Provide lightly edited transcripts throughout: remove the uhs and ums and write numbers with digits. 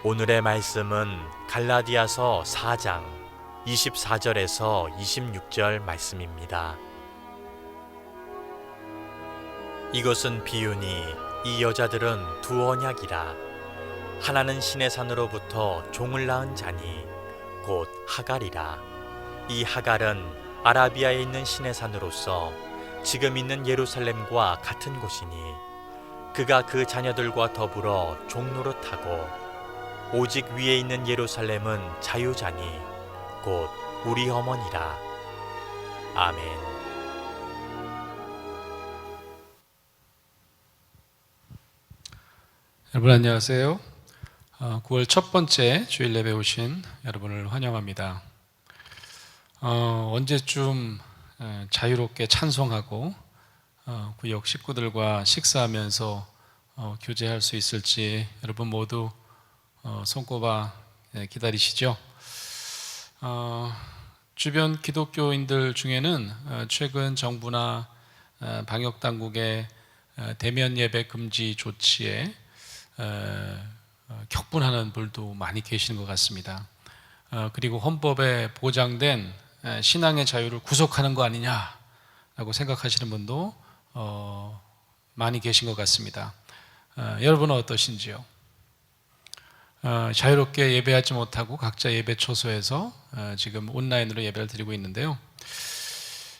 오늘의 말씀은 갈라디아서 4장 24절에서 26절 말씀입니다. 이것은 비유니 이 여자들은 두 언약이라. 하나는 신의 산으로부터 종을 낳은 자니 곧 하갈이라. 이 하갈은 아라비아에 있는 신의 산으로서 지금 있는 예루살렘과 같은 곳이니 그가 그 자녀들과 더불어 종노릇하고 오직 위에 있는 예루살렘은 자유자니 곧 우리 어머니라. 아멘. 여러분 안녕하세요. 9월 첫 번째 주일 예배 오신 여러분을 환영합니다. 언제쯤 자유롭게 찬송하고 구역 식구들과 식사하면서 교제할 수 있을지 여러분 모두 손꼽아 기다리시죠. 주변 기독교인들 중에는 최근 정부나 방역 당국의 대면 예배 금지 조치에 격분하는 분도 많이 계시는 것 같습니다. 그리고 헌법에 보장된 신앙의 자유를 구속하는 거 아니냐라고 생각하시는 분도 많이 계신 것 같습니다. 여러분은 어떠신지요? 자유롭게 예배하지 못하고 각자 예배 처소에서 지금 온라인으로 예배를 드리고 있는데요.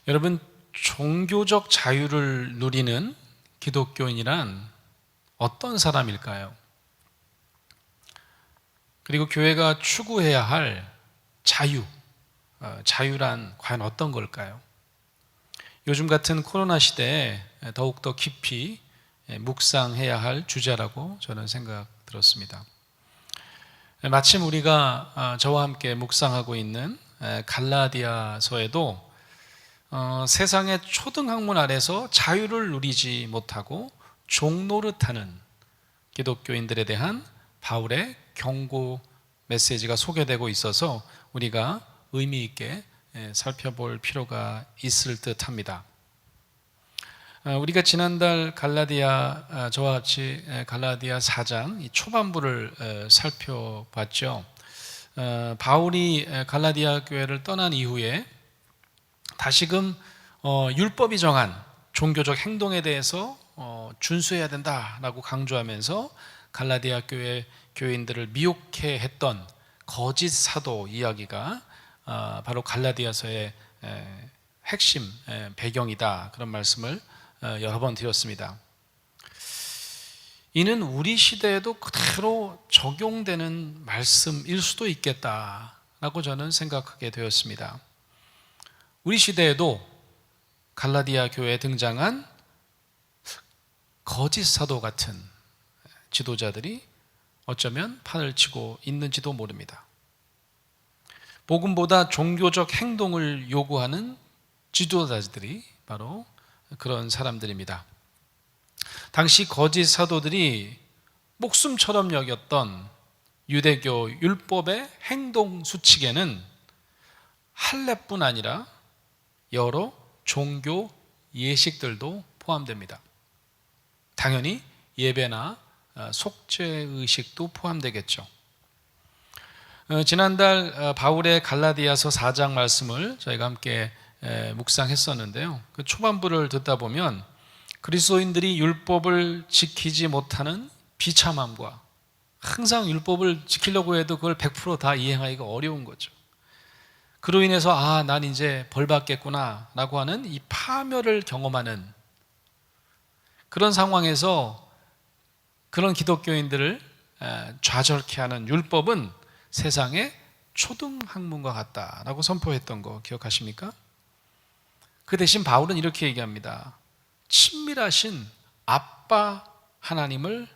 여러분, 종교적 자유를 누리는 기독교인이란 어떤 사람일까요? 그리고 교회가 추구해야 할 자유란 과연 어떤 걸까요? 요즘 같은 코로나 시대에 더욱더 깊이 묵상해야 할 주제라고 저는 생각 들었습니다. 마침 우리가 저와 함께 묵상하고 있는 갈라디아서에도 세상의 초등학문 아래서 자유를 누리지 못하고 종노릇하는 기독교인들에 대한 바울의 경고 메시지가 소개되고 있어서 우리가 의미 있게 살펴볼 필요가 있을 듯합니다. 우리가 지난달 저와 같이 갈라디아 4장 이 초반부를 살펴봤죠. 바울이 갈라디아 교회를 떠난 이후에 다시금 율법이 정한 종교적 행동에 대해서 준수해야 된다라고 강조하면서 갈라디아 교회 교인들을 미혹해 했던 거짓 사도 이야기가 바로 갈라디아서의 핵심 배경이다, 그런 말씀을 여러 번 드렸습니다. 이는 우리 시대에도 그대로 적용되는 말씀일 수도 있겠다라고 저는 생각하게 되었습니다. 우리 시대에도 갈라디아 교회에 등장한 거짓 사도 같은 지도자들이 어쩌면 판을 치고 있는지도 모릅니다. 복음보다 종교적 행동을 요구하는 지도자들이 바로 그런 사람들입니다. 당시 거짓 사도들이 목숨처럼 여겼던 유대교 율법의 행동 수칙에는 할례뿐 아니라 여러 종교 예식들도 포함됩니다. 당연히 예배나 속죄의식도 포함되겠죠. 지난달 바울의 갈라디아서 4장 말씀을 저희가 함께 묵상했었는데요. 그 초반부를 듣다 보면 그리스도인들이 율법을 지키지 못하는 비참함과 항상 율법을 지키려고 해도 그걸 100% 다 이행하기가 어려운 거죠. 그로 인해서 난 이제 벌 받겠구나 라고 하는 이 파멸을 경험하는 그런 상황에서 그런 기독교인들을 좌절케 하는 율법은 세상의 초등학문과 같다라고 선포했던 거 기억하십니까? 그 대신 바울은 이렇게 얘기합니다. 친밀하신 아빠 하나님을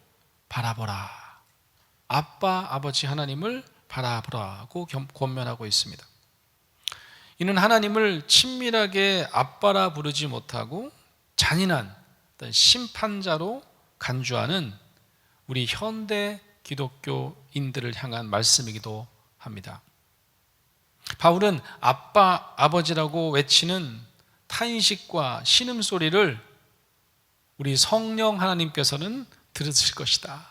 바라보라. 아빠, 아버지 하나님을 바라보라고 권면하고 있습니다. 이는 하나님을 친밀하게 아빠라 부르지 못하고 잔인한 어떤 심판자로 간주하는 우리 현대 기독교인들을 향한 말씀이기도 합니다. 바울은 아빠, 아버지라고 외치는 탄식과 신음소리를 우리 성령 하나님께서는 들으실 것이다.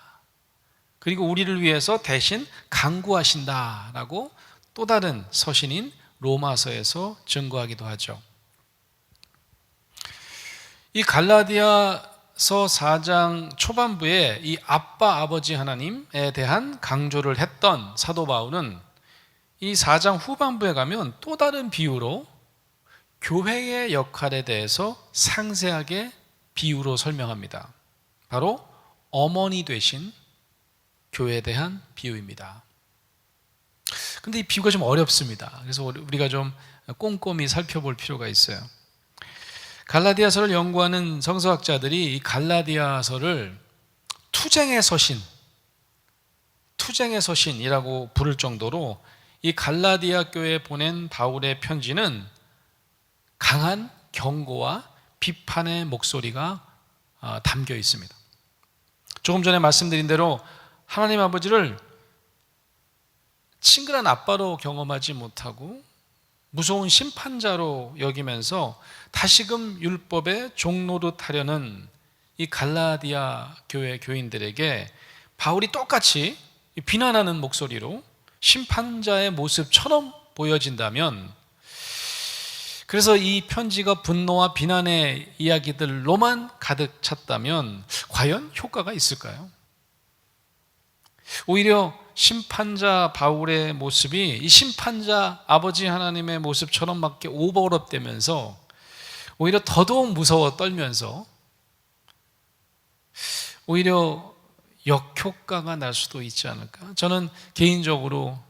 그리고 우리를 위해서 대신 강구하신다라고 또 다른 서신인 로마서에서 증거하기도 하죠. 이 갈라디아서 4장 초반부에 이 아빠 아버지 하나님에 대한 강조를 했던 사도 바울은 이 4장 후반부에 가면 또 다른 비유로 교회의 역할에 대해서 상세하게 비유로 설명합니다. 바로 어머니 되신 교회에 대한 비유입니다. 근데 이 비유가 좀 어렵습니다. 그래서 우리가 좀 꼼꼼히 살펴볼 필요가 있어요. 갈라디아서를 연구하는 성서학자들이 이 갈라디아서를 투쟁의 서신이라고 부를 정도로 이 갈라디아 교회에 보낸 바울의 편지는 강한 경고와 비판의 목소리가 담겨 있습니다. 조금 전에 말씀드린 대로 하나님 아버지를 친근한 아빠로 경험하지 못하고 무서운 심판자로 여기면서 다시금 율법의 종노릇 하려는 이 갈라디아 교회 교인들에게 바울이 똑같이 비난하는 목소리로 심판자의 모습처럼 보여진다면, 그래서 이 편지가 분노와 비난의 이야기들로만 가득 찼다면 과연 효과가 있을까요? 오히려 심판자 바울의 모습이 이 심판자 아버지 하나님의 모습처럼 막 오버랩되면서 오히려 더더욱 무서워 떨면서 오히려 역효과가 날 수도 있지 않을까. 저는 개인적으로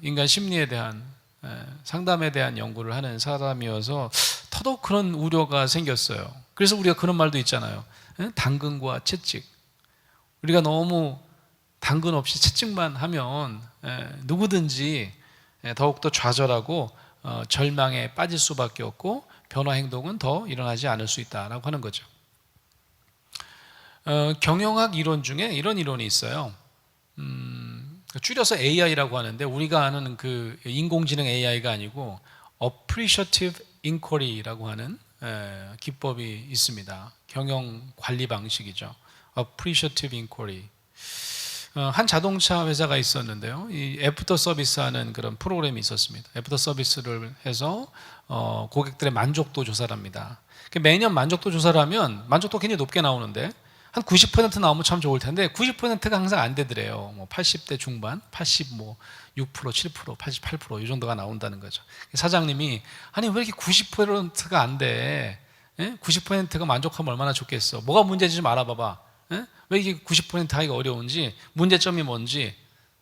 인간 심리에 대한 상담에 대한 연구를 하는 사람이어서 더더욱 그런 우려가 생겼어요. 그래서 우리가 그런 말도 있잖아요. 당근과 채찍. 우리가 너무 당근 없이 채찍만 하면 누구든지 더욱더 좌절하고 절망에 빠질 수밖에 없고 변화 행동은 더 일어나지 않을 수 있다라고 하는 거죠. 경영학 이론 중에 이런 이론이 있어요. 줄여서 AI라고 하는데 우리가 아는 그 인공지능 AI가 아니고 Appreciative Inquiry라고 하는 기법이 있습니다. 경영 관리 방식이죠. Appreciative Inquiry. 한 자동차 회사가 있었는데요. 이 애프터 서비스 하는 그런 프로그램이 있었습니다. 애프터 서비스를 해서 고객들의 만족도 조사를 합니다. 매년 만족도 조사를 하면 만족도 굉장히 높게 나오는데 한 90% 나오면 참 좋을 텐데 90%가 항상 안 되더래요. 80대 중반, 86%, 7%, 88% 이 정도가 나온다는 거죠. 사장님이 아니 왜 이렇게 90%가 안 돼? 90%가 만족하면 얼마나 좋겠어. 뭐가 문제인지 좀 알아봐봐. 왜 이게 90% 하기가 어려운지, 문제점이 뭔지.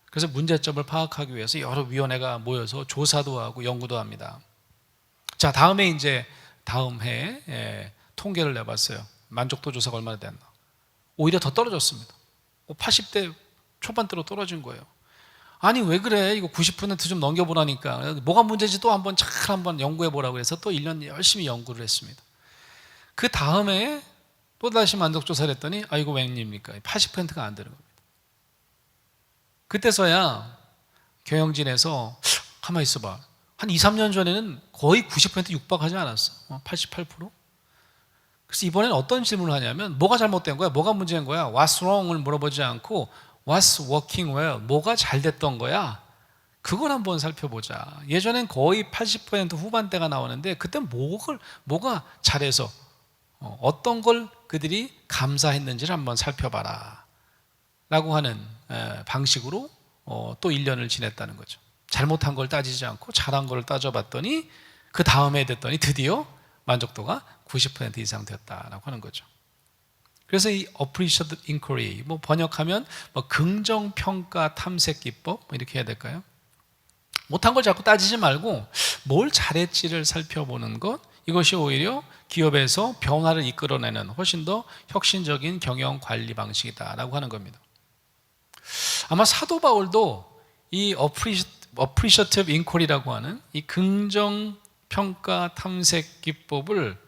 그래서 문제점을 파악하기 위해서 여러 위원회가 모여서 조사도 하고 연구도 합니다. 자, 다음 해에 통계를 내봤어요. 만족도 조사가 얼마나 됐나. 오히려 더 떨어졌습니다. 80대 초반대로 떨어진 거예요. 아니 왜 그래? 이거 90% 좀 넘겨보라니까. 뭐가 문제인지 또 한번 연구해보라고 해서 또 1년 열심히 연구를 했습니다. 그 다음에 또 다시 만족조사를 했더니 이거 웬일입니까? 80%가 안 되는 겁니다. 그때서야 경영진에서 가만히 있어봐. 한 2, 3년 전에는 거의 90% 육박하지 않았어. 88%? 그래서 이번에는 어떤 질문을 하냐면 뭐가 잘못된 거야? 뭐가 문제인 거야? What's wrong을 물어보지 않고 What's working well? 뭐가 잘 됐던 거야? 그걸 한번 살펴보자. 예전엔 거의 80% 후반대가 나오는데 그때 뭐가 잘해서 어떤 걸 그들이 감사했는지를 한번 살펴봐라 라고 하는 방식으로 또 1년을 지냈다는 거죠. 잘못한 걸 따지지 않고 잘한 걸 따져봤더니 그 다음에 됐더니 드디어 만족도가 90% 이상 됐다라고 하는 거죠. 그래서 이 Appreciative Inquiry, 번역하면 긍정평가 탐색 기법 이렇게 해야 될까요? 못한 걸 자꾸 따지지 말고 뭘 잘했지를 살펴보는 것, 이것이 오히려 기업에서 변화를 이끌어내는 훨씬 더 혁신적인 경영 관리 방식이다라고 하는 겁니다. 아마 사도 바울도 이 Appreciative Inquiry라고 하는 이 긍정평가 탐색 기법을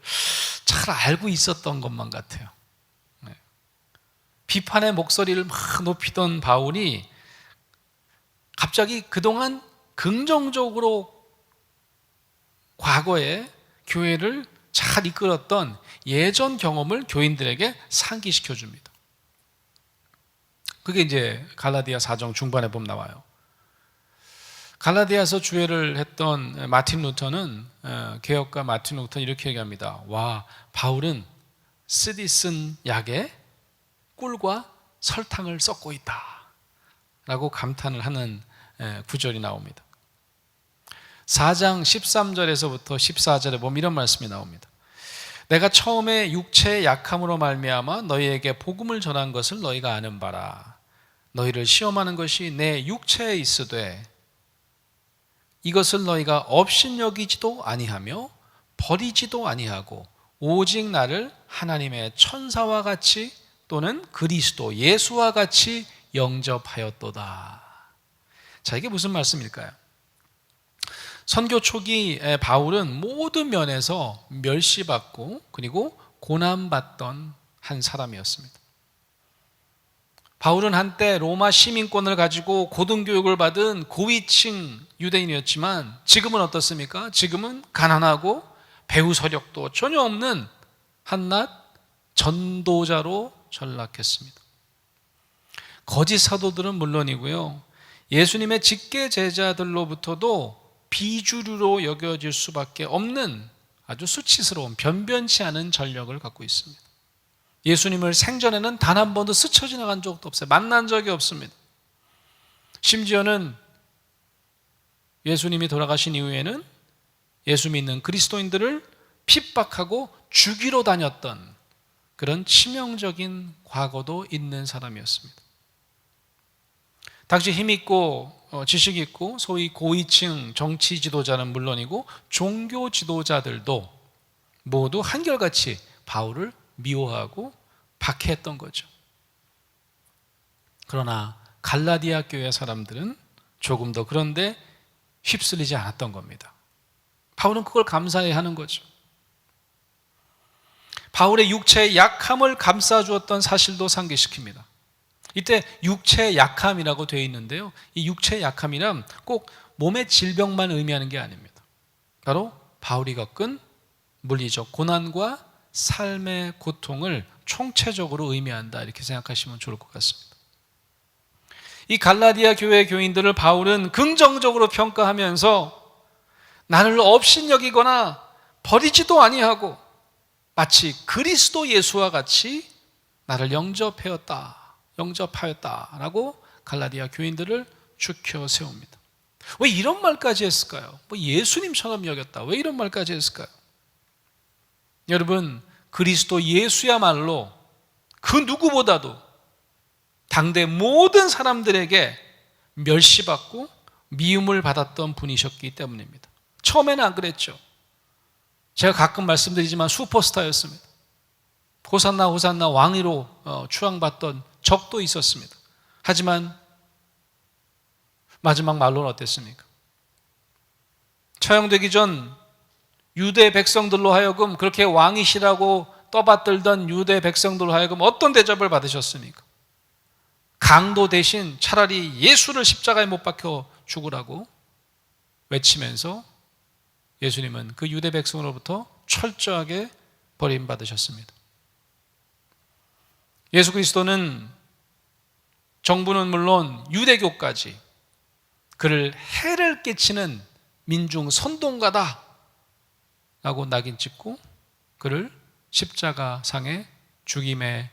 잘 알고 있었던 것만 같아요. 비판의 목소리를 막 높이던 바울이 갑자기 그동안 긍정적으로 과거에 교회를 잘 이끌었던 예전 경험을 교인들에게 상기시켜 줍니다. 그게 이제 갈라디아 4장 중반에 보면 나와요. 갈라디아서 주회를 했던 마틴 루터는, 개혁가 마틴 루터는 이렇게 얘기합니다. 와, 바울은 쓰디 쓴 약에 꿀과 설탕을 섞고 있다 라고 감탄을 하는 구절이 나옵니다. 4장 13절에서부터 14절에 보면 이런 말씀이 나옵니다. 내가 처음에 육체의 약함으로 말미암아 너희에게 복음을 전한 것을 너희가 아는 바라. 너희를 시험하는 것이 내 육체에 있으되 이것을 너희가 업신여기지도 아니하며 버리지도 아니하고 오직 나를 하나님의 천사와 같이 또는 그리스도 예수와 같이 영접하였도다. 자, 이게 무슨 말씀일까요? 선교 초기 바울은 모든 면에서 멸시받고 그리고 고난받던 한 사람이었습니다. 바울은 한때 로마 시민권을 가지고 고등교육을 받은 고위층 유대인이었지만 지금은 어떻습니까? 지금은 가난하고 배우 서력도 전혀 없는 한낱 전도자로 전락했습니다. 거짓 사도들은 물론이고요, 예수님의 직계 제자들로부터도 비주류로 여겨질 수밖에 없는 아주 수치스러운 변변치 않은 전력을 갖고 있습니다. 예수님을 생전에는 단 한 번도 스쳐 지나간 적도 없어요. 만난 적이 없습니다. 심지어는 예수님이 돌아가신 이후에는 예수 믿는 그리스도인들을 핍박하고 죽이러 다녔던 그런 치명적인 과거도 있는 사람이었습니다. 당시 힘있고 지식 있고 소위 고위층 정치 지도자는 물론이고 종교 지도자들도 모두 한결같이 바울을 미워하고 박해했던 거죠. 그러나 갈라디아 교회 사람들은 조금 더 그런데 휩쓸리지 않았던 겁니다. 바울은 그걸 감사해야 하는 거죠. 바울의 육체의 약함을 감싸주었던 사실도 상기시킵니다. 이때 육체의 약함이라고 되어 있는데요, 이 육체의 약함이란 꼭 몸의 질병만 의미하는 게 아닙니다. 바로 바울이 겪은 물리적 고난과 삶의 고통을 총체적으로 의미한다, 이렇게 생각하시면 좋을 것 같습니다. 이 갈라디아 교회 교인들을 바울은 긍정적으로 평가하면서 나를 업신여기거나 버리지도 아니하고 마치 그리스도 예수와 같이 나를 영접하였다라고 갈라디아 교인들을 주켜 세웁니다. 왜 이런 말까지 했을까요? 뭐 예수님처럼 여겼다, 왜 이런 말까지 했을까요? 여러분, 그리스도 예수야말로 그 누구보다도 당대 모든 사람들에게 멸시받고 미움을 받았던 분이셨기 때문입니다. 처음에는 안 그랬죠. 제가 가끔 말씀드리지만 슈퍼스타였습니다. 호산나 호산나 왕위로 추앙받던 적도 있었습니다. 하지만 마지막 말로는 어땠습니까? 처형되기 전 유대 백성들로 하여금, 그렇게 왕이시라고 떠받들던 유대 백성들로 하여금 어떤 대접을 받으셨습니까? 강도 대신 차라리 예수를 십자가에 못 박혀 죽으라고 외치면서 예수님은 그 유대 백성으로부터 철저하게 버림받으셨습니다. 예수 그리스도는, 정부는 물론 유대교까지 그를 해를 끼치는 민중 선동가다 라고 낙인 찍고 그를 십자가상에 죽임에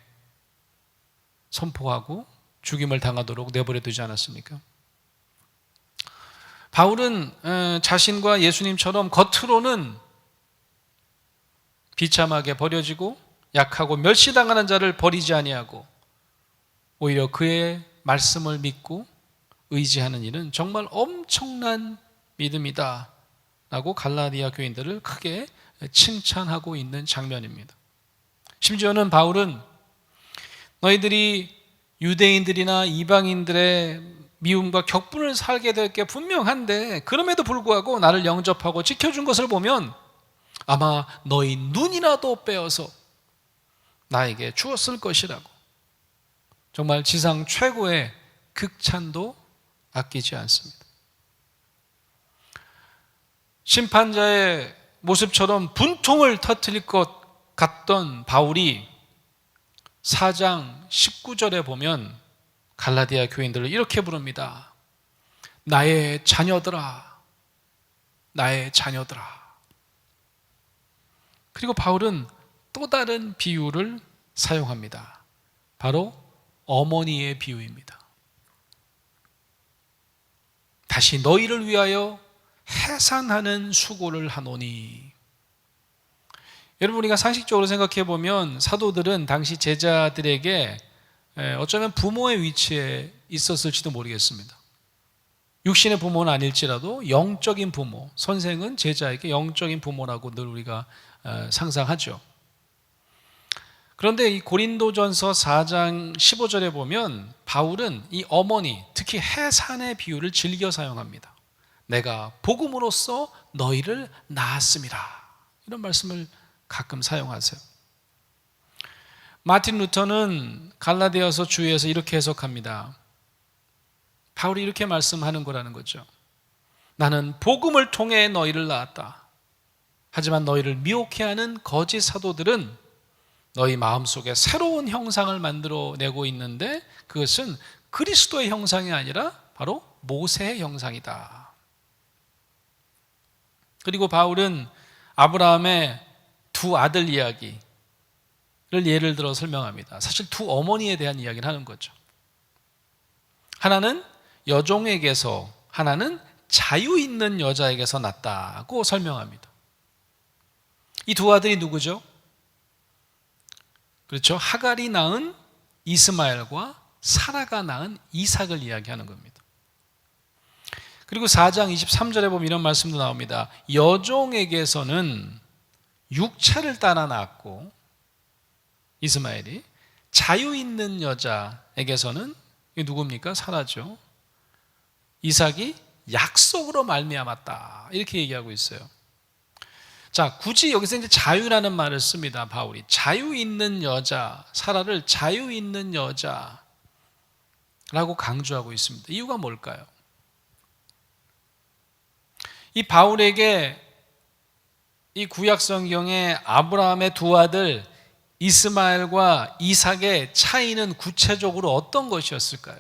선포하고 죽임을 당하도록 내버려 두지 않았습니까? 바울은 자신과 예수님처럼 겉으로는 비참하게 버려지고 약하고 멸시당하는 자를 버리지 아니하고 오히려 그의 말씀을 믿고 의지하는 일은 정말 엄청난 믿음이다 라고 갈라디아 교인들을 크게 칭찬하고 있는 장면입니다. 심지어는 바울은 너희들이 유대인들이나 이방인들의 미움과 격분을 살게 될 게 분명한데 그럼에도 불구하고 나를 영접하고 지켜준 것을 보면 아마 너희 눈이라도 빼어서 나에게 주었을 것이라고, 정말 지상 최고의 극찬도 아끼지 않습니다. 심판자의 모습처럼 분통을 터뜨릴 것 같던 바울이 4장 19절에 보면 갈라디아 교인들을 이렇게 부릅니다. 나의 자녀들아, 나의 자녀들아. 그리고 바울은 또 다른 비유를 사용합니다. 바로 어머니의 비유입니다. 다시 너희를 위하여 해산하는 수고를 하노니. 여러분, 우리가 상식적으로 생각해 보면 사도들은 당시 제자들에게 어쩌면 부모의 위치에 있었을지도 모르겠습니다. 육신의 부모는 아닐지라도 영적인 부모, 선생은 제자에게 영적인 부모라고 늘 우리가 상상하죠. 그런데 이 고린도전서 4장 15절에 보면 바울은 이 어머니, 특히 해산의 비유를 즐겨 사용합니다. 내가 복음으로써 너희를 낳았음이라. 이런 말씀을 가끔 사용하세요. 마틴 루터는 갈라디아서 주에서 이렇게 해석합니다. 바울이 이렇게 말씀하는 거라는 거죠. 나는 복음을 통해 너희를 낳았다. 하지만 너희를 미혹해하는 거짓 사도들은 너희 마음속에 새로운 형상을 만들어내고 있는데 그것은 그리스도의 형상이 아니라 바로 모세의 형상이다. 그리고 바울은 아브라함의 두 아들 이야기를 예를 들어 설명합니다. 사실 두 어머니에 대한 이야기를 하는 거죠. 하나는 여종에게서, 하나는 자유 있는 여자에게서 났다고 설명합니다. 이 두 아들이 누구죠? 그렇죠. 하갈이 낳은 이스마엘과 사라가 낳은 이삭을 이야기하는 겁니다. 그리고 4장 23절에 보면 이런 말씀도 나옵니다. 여종에게서는 육체를 따라 낳았고, 이스마엘이 자유 있는 여자에게서는 이게 누굽니까? 사라죠. 이삭이 약속으로 말미암았다. 이렇게 얘기하고 있어요. 자, 굳이 여기서 이제 자유라는 말을 씁니다. 바울이 자유 있는 여자, 사라를 자유 있는 여자라고 강조하고 있습니다. 이유가 뭘까요? 이 바울에게 이 구약 성경의 아브라함의 두 아들 이스마엘과 이삭의 차이는 구체적으로 어떤 것이었을까요?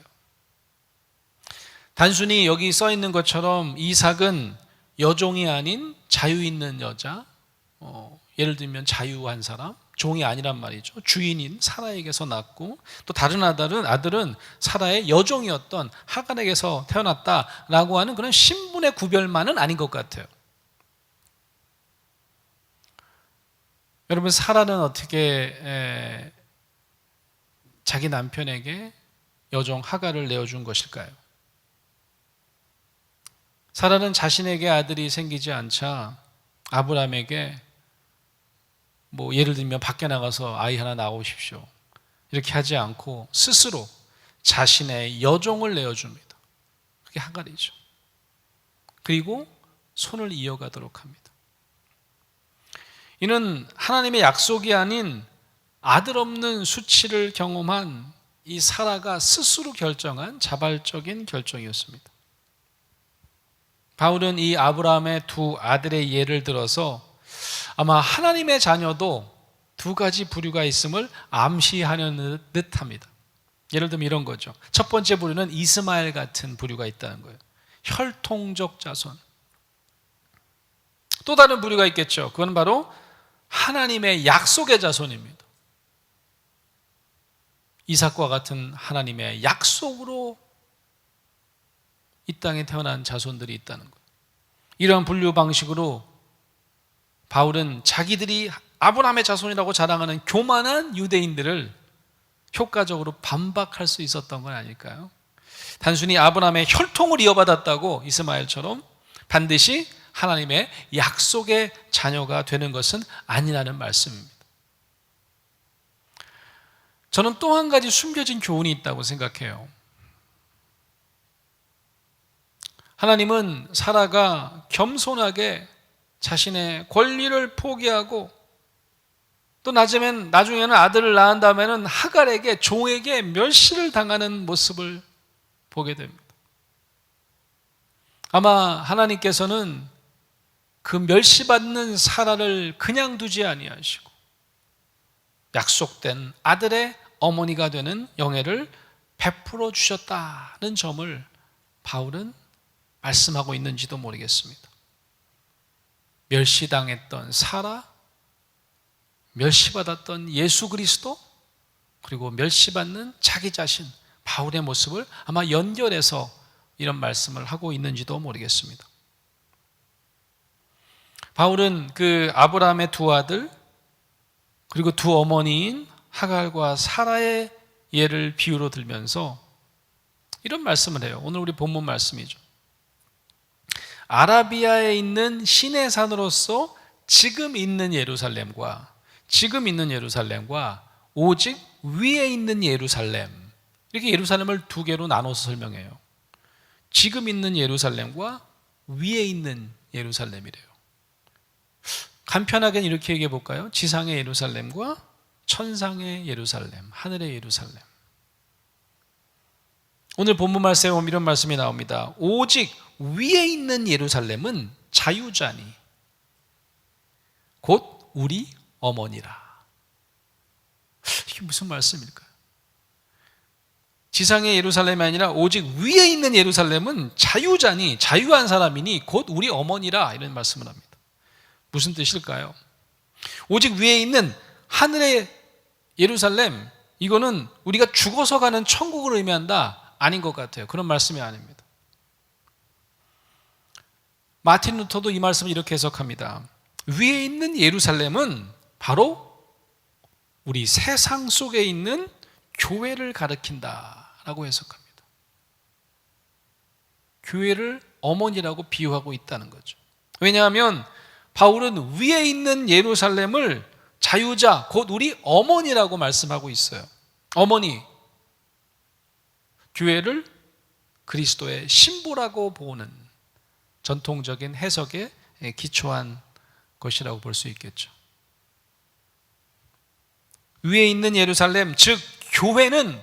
단순히 여기 써 있는 것처럼 이삭은 여종이 아닌 자유 있는 여자, 예를 들면 자유한 사람, 종이 아니란 말이죠. 주인인 사라에게서 낳고, 또 다른 아들은 사라의 여종이었던 하갈에게서 태어났다라고 하는 그런 신분의 구별만은 아닌 것 같아요. 여러분, 사라는 어떻게 자기 남편에게 여종 하갈을 내어준 것일까요? 사라는 자신에게 아들이 생기지 않자 아브라함에게 예를 들면 밖에 나가서 아이 하나 낳으십시오, 이렇게 하지 않고 스스로 자신의 여종을 내어줍니다. 그게 하갈이죠. 그리고 손을 이어가도록 합니다. 이는 하나님의 약속이 아닌 아들 없는 수치를 경험한 이 사라가 스스로 결정한 자발적인 결정이었습니다. 바울은 이 아브라함의 두 아들의 예를 들어서 아마 하나님의 자녀도 두 가지 부류가 있음을 암시하는 듯합니다. 예를 들면 이런 거죠. 첫 번째 부류는 이스마엘 같은 부류가 있다는 거예요. 혈통적 자손. 또 다른 부류가 있겠죠. 그건 바로 하나님의 약속의 자손입니다. 이삭과 같은 하나님의 약속으로 이 땅에 태어난 자손들이 있다는 거예요. 이러한 분류 방식으로 바울은 자기들이 아브라함의 자손이라고 자랑하는 교만한 유대인들을 효과적으로 반박할 수 있었던 건 아닐까요? 단순히 아브라함의 혈통을 이어받았다고 이스마엘처럼 반드시 하나님의 약속의 자녀가 되는 것은 아니라는 말씀입니다. 저는 또 한 가지 숨겨진 교훈이 있다고 생각해요. 하나님은 사라가 겸손하게 자신의 권리를 포기하고 또 나중에는 아들을 낳은 다음에는 하갈에게, 종에게 멸시를 당하는 모습을 보게 됩니다. 아마 하나님께서는 그 멸시받는 사라를 그냥 두지 아니하시고 약속된 아들의 어머니가 되는 영예를 베풀어 주셨다는 점을 바울은 말씀하고 있는지도 모르겠습니다. 멸시당했던 사라, 멸시받았던 예수 그리스도, 그리고 멸시받는 자기 자신, 바울의 모습을 아마 연결해서 이런 말씀을 하고 있는지도 모르겠습니다. 바울은 그 아브라함의 두 아들, 그리고 두 어머니인 하갈과 사라의 예를 비유로 들면서 이런 말씀을 해요. 오늘 우리 본문 말씀이죠. 아라비아에 있는 시내 산으로서 지금 있는 예루살렘과 오직 위에 있는 예루살렘, 이렇게 예루살렘을 두 개로 나눠서 설명해요. 지금 있는 예루살렘과 위에 있는 예루살렘이래요. 간편하게 이렇게 얘기해 볼까요? 지상의 예루살렘과 천상의 예루살렘, 하늘의 예루살렘. 오늘 본문 말씀에 보면 이런 말씀이 나옵니다. 오직 위에 있는 예루살렘은 자유자니 곧 우리 어머니라. 이게 무슨 말씀일까요? 지상의 예루살렘이 아니라 오직 위에 있는 예루살렘은 자유자니, 자유한 사람이니 곧 우리 어머니라, 이런 말씀을 합니다. 무슨 뜻일까요? 오직 위에 있는 하늘의 예루살렘, 이거는 우리가 죽어서 가는 천국을 의미한다? 아닌 것 같아요. 그런 말씀이 아닙니다. 마틴 루터도 이 말씀을 이렇게 해석합니다. 위에 있는 예루살렘은 바로 우리 세상 속에 있는 교회를 가리킨다라고 해석합니다. 교회를 어머니라고 비유하고 있다는 거죠. 왜냐하면 바울은 위에 있는 예루살렘을 자유자, 곧 우리 어머니라고 말씀하고 있어요. 어머니, 교회를 그리스도의 신부라고 보는 전통적인 해석에 기초한 것이라고 볼 수 있겠죠. 위에 있는 예루살렘, 즉 교회는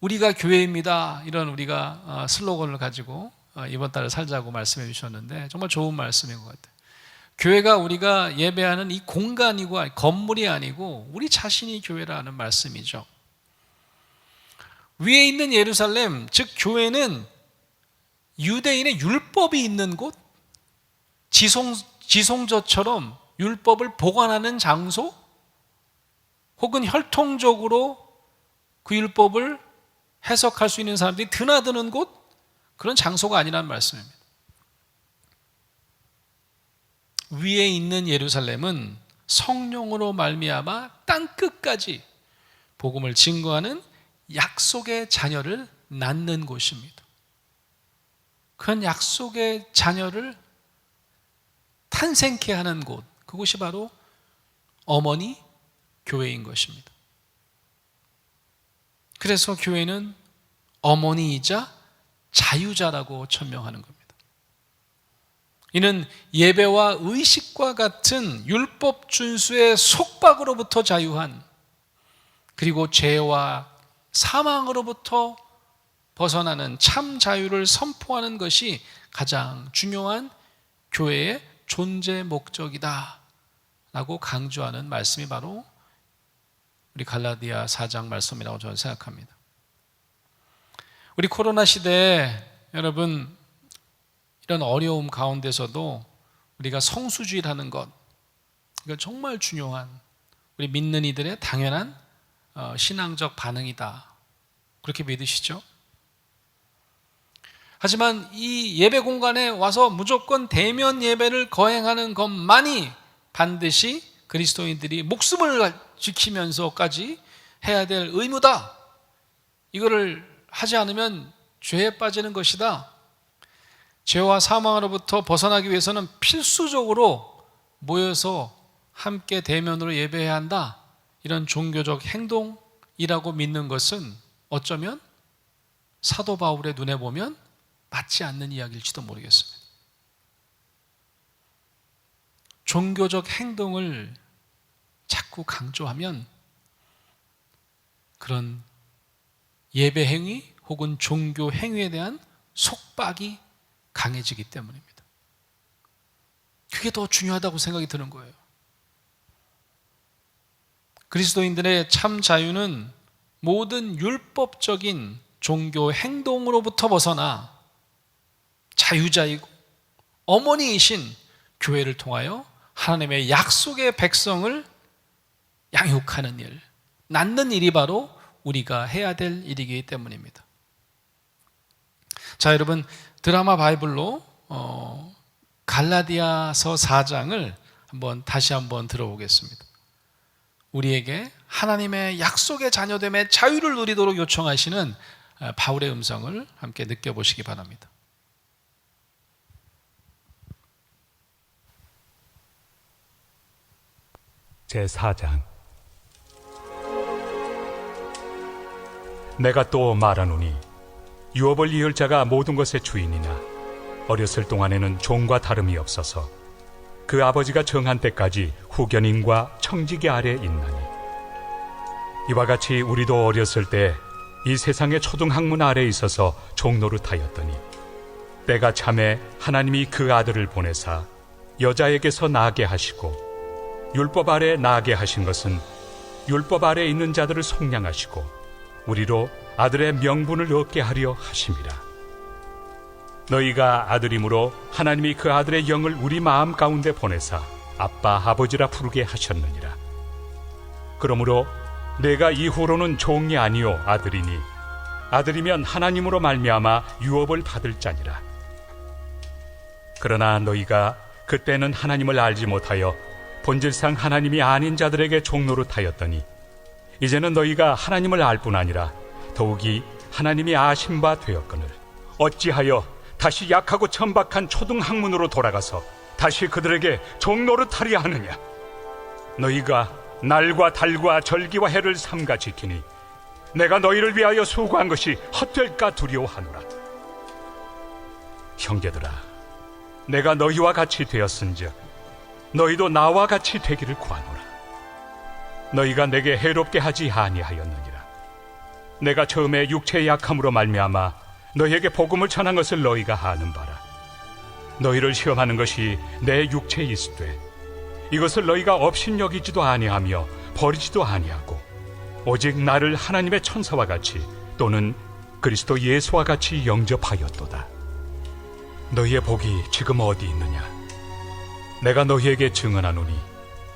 우리가 교회입니다. 이런 우리가 슬로건을 가지고 이번 달을 살자고 말씀해 주셨는데 정말 좋은 말씀인 것 같아요. 교회가 우리가 예배하는 이 공간이고 건물이 아니고 우리 자신이 교회라는 말씀이죠. 위에 있는 예루살렘, 즉 교회는 유대인의 율법이 있는 곳, 지성저처럼 율법을 보관하는 장소, 혹은 혈통적으로 그 율법을 해석할 수 있는 사람들이 드나드는 곳, 그런 장소가 아니라는 말씀입니다. 위에 있는 예루살렘은 성령으로 말미암아 땅끝까지 복음을 증거하는 약속의 자녀를 낳는 곳입니다. 그런 약속의 자녀를 탄생케 하는 곳, 그곳이 바로 어머니 교회인 것입니다. 그래서 교회는 어머니이자 자유자라고 천명하는 겁니다. 이는 예배와 의식과 같은 율법 준수의 속박으로부터 자유한, 그리고 죄와 사망으로부터 벗어나는 참 자유를 선포하는 것이 가장 중요한 교회의 존재 목적이다 라고 강조하는 말씀이 바로 우리 갈라디아 4장 말씀이라고 저는 생각합니다. 우리 코로나 시대에 여러분, 이런 어려움 가운데서도 우리가 성수주의라는 것, 이건 정말 중요한 우리 믿는 이들의 당연한 신앙적 반응이다, 그렇게 믿으시죠? 하지만 이 예배 공간에 와서 무조건 대면 예배를 거행하는 것만이 반드시 그리스도인들이 목숨을 지키면서까지 해야 될 의무다, 이거를 하지 않으면 죄에 빠지는 것이다, 죄와 사망으로부터 벗어나기 위해서는 필수적으로 모여서 함께 대면으로 예배해야 한다, 이런 종교적 행동이라고 믿는 것은 어쩌면 사도 바울의 눈에 보면 맞지 않는 이야기일지도 모르겠습니다. 종교적 행동을 자꾸 강조하면 그런 예배 행위 혹은 종교 행위에 대한 속박이 강해지기 때문입니다. 그게 더 중요하다고 생각이 드는 거예요. 그리스도인들의 참 자유는 모든 율법적인 종교 행동으로부터 벗어나 자유자이고 어머니이신 교회를 통하여 하나님의 약속의 백성을 양육하는 일, 낳는 일이 바로 우리가 해야 될 일이기 때문입니다. 자, 여러분, 드라마 바이블로 갈라디아서 4장을 다시 한번 들어보겠습니다. 우리에게 하나님의 약속의 자녀됨의 자유를 누리도록 요청하시는 바울의 음성을 함께 느껴보시기 바랍니다. 제4장. 내가 또 말하노니 유업을 이을 자가 모든 것의 주인이나 어렸을 동안에는 종과 다름이 없어서 그 아버지가 정한 때까지 후견인과 청지기 아래 있나니, 이와 같이 우리도 어렸을 때 이 세상의 초등학문 아래 있어서 종노릇하였더니 때가 참에 하나님이 그 아들을 보내사 여자에게서 나게 하시고, 율법 아래 나게 하신 것은 율법 아래 있는 자들을 속량하시고 우리로 아들의 명분을 얻게 하려 하심이라. 너희가 아들이므로 하나님이 그 아들의 영을 우리 마음 가운데 보내사 아빠 아버지라 부르게 하셨느니라. 그러므로 내가 이후로는 종이 아니요 아들이니, 아들이면 하나님으로 말미암아 유업을 받을 자니라. 그러나 너희가 그때는 하나님을 알지 못하여 본질상 하나님이 아닌 자들에게 종노릇하였더니, 이제는 너희가 하나님을 알 뿐 아니라 더욱이 하나님이 아신 바 되었거늘 어찌하여 다시 약하고 천박한 초등학문으로 돌아가서 다시 그들에게 종노릇하려 하느냐. 너희가 날과 달과 절기와 해를 삼가 지키니 내가 너희를 위하여 수고한 것이 헛될까 두려워하노라. 형제들아, 내가 너희와 같이 되었은즉 너희도 나와 같이 되기를 구하노라. 너희가 내게 해롭게 하지 아니하였느니라. 내가 처음에 육체의 약함으로 말미암아 너희에게 복음을 전한 것을 너희가 아는 바라. 너희를 시험하는 것이 내 육체에 있으되 이것을 너희가 업신여기지도 아니하며 버리지도 아니하고 오직 나를 하나님의 천사와 같이 또는 그리스도 예수와 같이 영접하였도다. 너희의 복이 지금 어디 있느냐? 내가 너희에게 증언하노니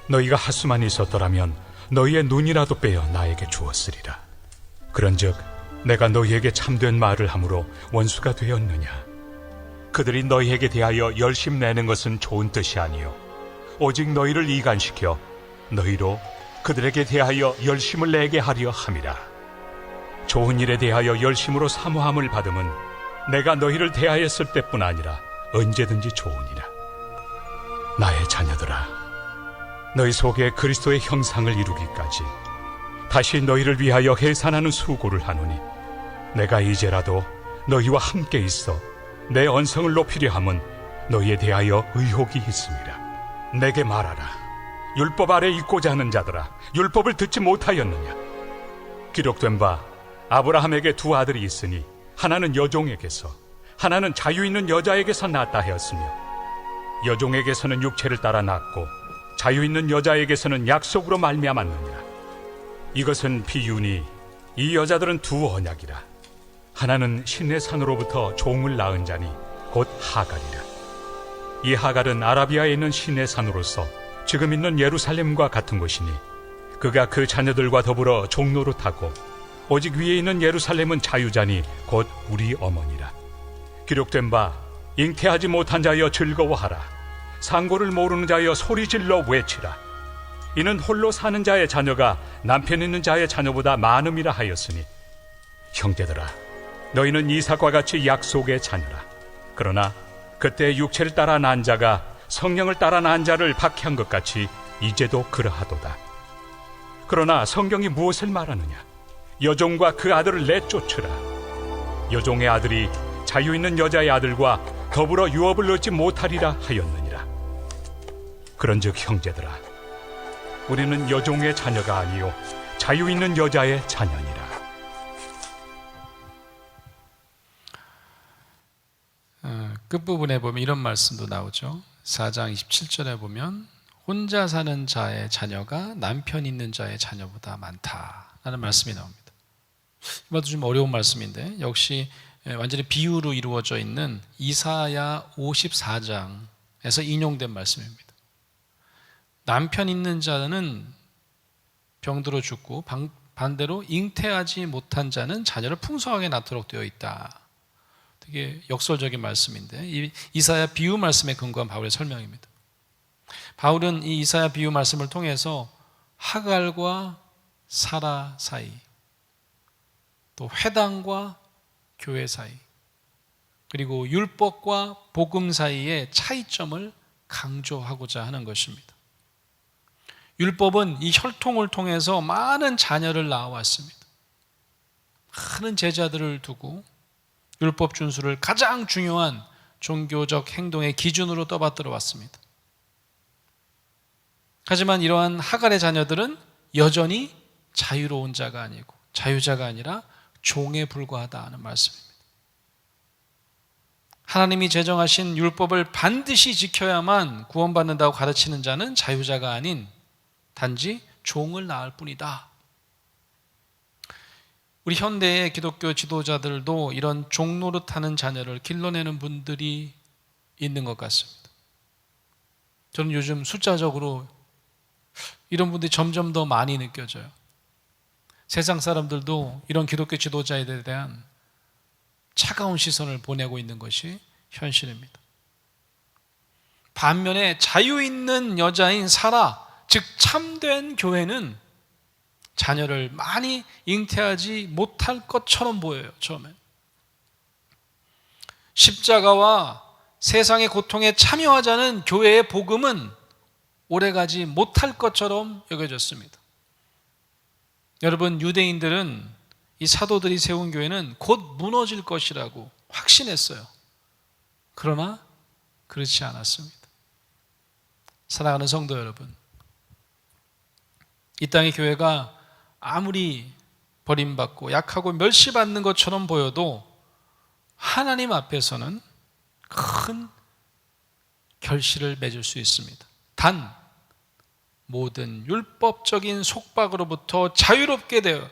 너희가 하수만 있었더라면 너희의 눈이라도 빼어 나에게 주었으리라. 그런즉 내가 너희에게 참된 말을 함으로 원수가 되었느냐? 그들이 너희에게 대하여 열심 내는 것은 좋은 뜻이 아니요 오직 너희를 이간시켜 너희로 그들에게 대하여 열심을 내게 하려 함이라. 좋은 일에 대하여 열심으로 사모함을 받음은 내가 너희를 대하였을 때뿐 아니라 언제든지 좋으니라. 나의 자녀들아, 너희 속에 그리스도의 형상을 이루기까지 다시 너희를 위하여 해산하는 수고를 하노니, 내가 이제라도 너희와 함께 있어 내 언성을 높이려 함은 너희에 대하여 의혹이 있습니다. 내게 말하라. 율법 아래 있고자 하는 자들아, 율법을 듣지 못하였느냐? 기록된 바 아브라함에게 두 아들이 있으니 하나는 여종에게서 하나는 자유 있는 여자에게서 낳았다 하였으며, 여종에게서는 육체를 따라 낳고 자유 있는 여자에게서는 약속으로 말미암았느니라. 이것은 비유니 이 여자들은 두 언약이라. 하나는 신의 산으로부터 종을 낳은 자니 곧 하갈이라. 이 하갈은 아라비아에 있는 신의 산으로서 지금 있는 예루살렘과 같은 곳이니 그가 그 자녀들과 더불어 종노릇하고 오직 위에 있는 예루살렘은 자유자니 곧 우리 어머니라. 기록된 바 잉태하지 못한 자여 즐거워하라. 상고를 모르는 자여 소리질러 외치라. 이는 홀로 사는 자의 자녀가 남편 있는 자의 자녀보다 많음이라 하였으니, 형제들아, 너희는 이삭과 같이 약속의 자녀라. 그러나 그때 육체를 따라 난 자가 성령을 따라 난 자를 박해한 것 같이 이제도 그러하도다. 그러나 성경이 무엇을 말하느냐? 여종과 그 아들을 내쫓으라. 여종의 아들이 자유 있는 여자의 아들과 더불어 유업을 얻지 못하리라 하였느니라. 그런즉 형제들아, 우리는 여종의 자녀가 아니요 자유 있는 여자의 자녀니라. 끝부분에 보면 이런 말씀도 나오죠. 4장 27절에 보면 혼자 사는 자의 자녀가 남편 있는 자의 자녀보다 많다라는 말씀이 나옵니다. 이것도 좀 어려운 말씀인데 역시 완전히 비유로 이루어져 있는 이사야 54장에서 인용된 말씀입니다. 남편 있는 자는 병들어 죽고 반대로 잉태하지 못한 자는 자녀를 풍성하게 낳도록 되어 있다. 되게 역설적인 말씀인데 이 이사야 비유 말씀에 근거한 바울의 설명입니다. 바울은 이 이사야 비유 말씀을 통해서 하갈과 사라 사이, 또 회당과 교회 사이, 그리고 율법과 복음 사이의 차이점을 강조하고자 하는 것입니다. 율법은 이 혈통을 통해서 많은 자녀를 낳아왔습니다. 많은 제자들을 두고 율법 준수를 가장 중요한 종교적 행동의 기준으로 떠받들어 왔습니다. 하지만 이러한 하갈의 자녀들은 여전히 자유로운 자가 아니고 자유자가 아니라 종에 불과하다는 말씀입니다. 하나님이 제정하신 율법을 반드시 지켜야만 구원받는다고 가르치는 자는 자유자가 아닌 단지 종을 낳을 뿐이다. 우리 현대의 기독교 지도자들도 이런 종 노릇하는 자녀를 길러내는 분들이 있는 것 같습니다. 저는 요즘 숫자적으로 이런 분들이 점점 더 많이 느껴져요. 세상 사람들도 이런 기독교 지도자에 대한 차가운 시선을 보내고 있는 것이 현실입니다. 반면에 자유 있는 여자인 사라, 즉 참된 교회는 자녀를 많이 잉태하지 못할 것처럼 보여요. 처음에 십자가와 세상의 고통에 참여하자는 교회의 복음은 오래가지 못할 것처럼 여겨졌습니다. 여러분, 유대인들은 이 사도들이 세운 교회는 곧 무너질 것이라고 확신했어요. 그러나 그렇지 않았습니다. 사랑하는 성도 여러분, 이 땅의 교회가 아무리 버림받고 약하고 멸시받는 것처럼 보여도 하나님 앞에서는 큰 결실을 맺을 수 있습니다. 단 모든 율법적인 속박으로부터 자유롭게 되어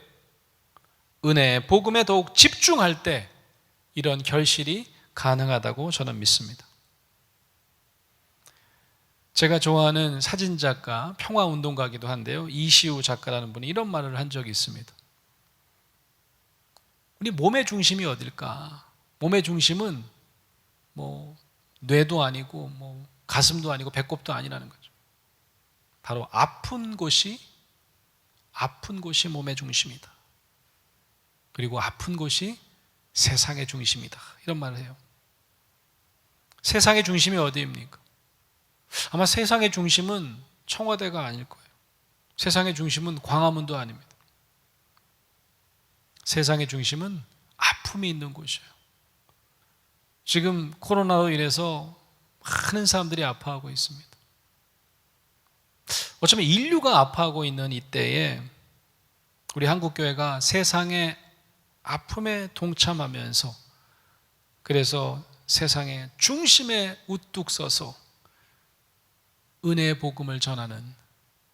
은혜의 복음에 더욱 집중할 때 이런 결실이 가능하다고 저는 믿습니다. 제가 좋아하는 사진작가, 평화운동가이기도 한데요, 이시우 작가라는 분이 이런 말을 한 적이 있습니다. 우리 몸의 중심이 어딜까? 몸의 중심은 뇌도 아니고 가슴도 아니고 배꼽도 아니라는 거죠. 바로 아픈 곳이 몸의 중심이다. 그리고 아픈 곳이 세상의 중심이다. 이런 말을 해요. 세상의 중심이 어디입니까? 아마 세상의 중심은 청와대가 아닐 거예요. 세상의 중심은 광화문도 아닙니다. 세상의 중심은 아픔이 있는 곳이에요. 지금 코로나로 인해서 많은 사람들이 아파하고 있습니다. 어쩌면 인류가 아파하고 있는 이때에 우리 한국교회가 세상의 아픔에 동참하면서 그래서 세상의 중심에 우뚝 서서 은혜의 복음을 전하는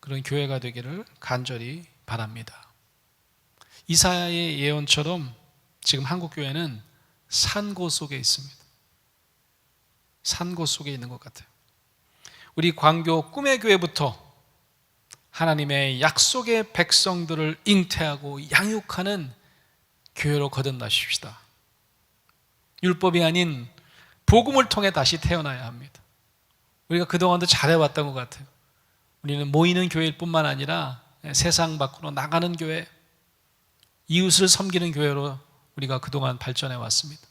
그런 교회가 되기를 간절히 바랍니다. 이사야의 예언처럼 지금 한국교회는 산고 속에 있습니다. 산고 속에 있는 것 같아요. 우리 광교 꿈의 교회부터 하나님의 약속의 백성들을 잉태하고 양육하는 교회로 거듭나십시다. 율법이 아닌 복음을 통해 다시 태어나야 합니다. 우리가 그동안도 잘해왔던 것 같아요. 우리는 모이는 교회일 뿐만 아니라 세상 밖으로 나가는 교회, 이웃을 섬기는 교회로 우리가 그동안 발전해 왔습니다.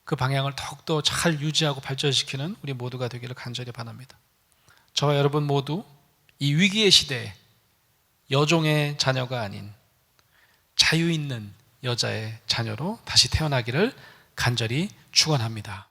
그 방향을 더욱더 잘 유지하고 발전시키는 우리 모두가 되기를 간절히 바랍니다. 저와 여러분 모두 이 위기의 시대에 여종의 자녀가 아닌 자유 있는 여자의 자녀로 다시 태어나기를 간절히 축원합니다.